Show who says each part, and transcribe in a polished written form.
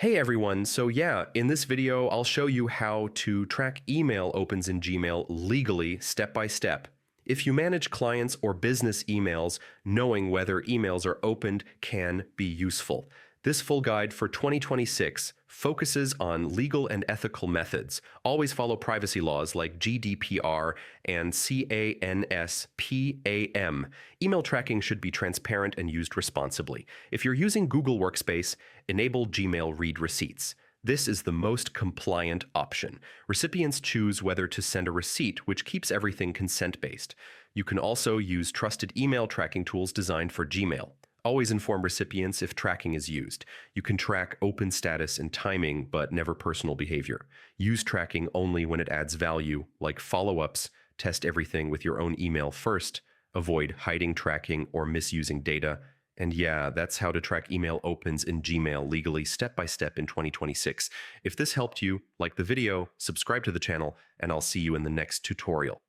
Speaker 1: Hey everyone, so yeah, in this video I'll show you how to track email opens in Gmail legally step by step. If you manage clients or business emails, knowing whether emails are opened can be useful. This full guide for 2026 focuses on legal and ethical methods. Always follow privacy laws like GDPR and CANSPAM. Email tracking should be transparent and used responsibly. If you're using Google Workspace, enable Gmail Read Receipts. This is the most compliant option. Recipients choose whether to send a receipt, which keeps everything consent-based. You can also use trusted email tracking tools designed for Gmail. Always inform recipients if tracking is used. You can track open status and timing, but never personal behavior. Use tracking only when it adds value, like follow-ups. Test everything with your own email first. Avoid hiding tracking or misusing data. And yeah, that's how to track email opens in Gmail legally step by step in 2026. If this helped you, like the video, subscribe to the channel, and I'll see you in the next tutorial.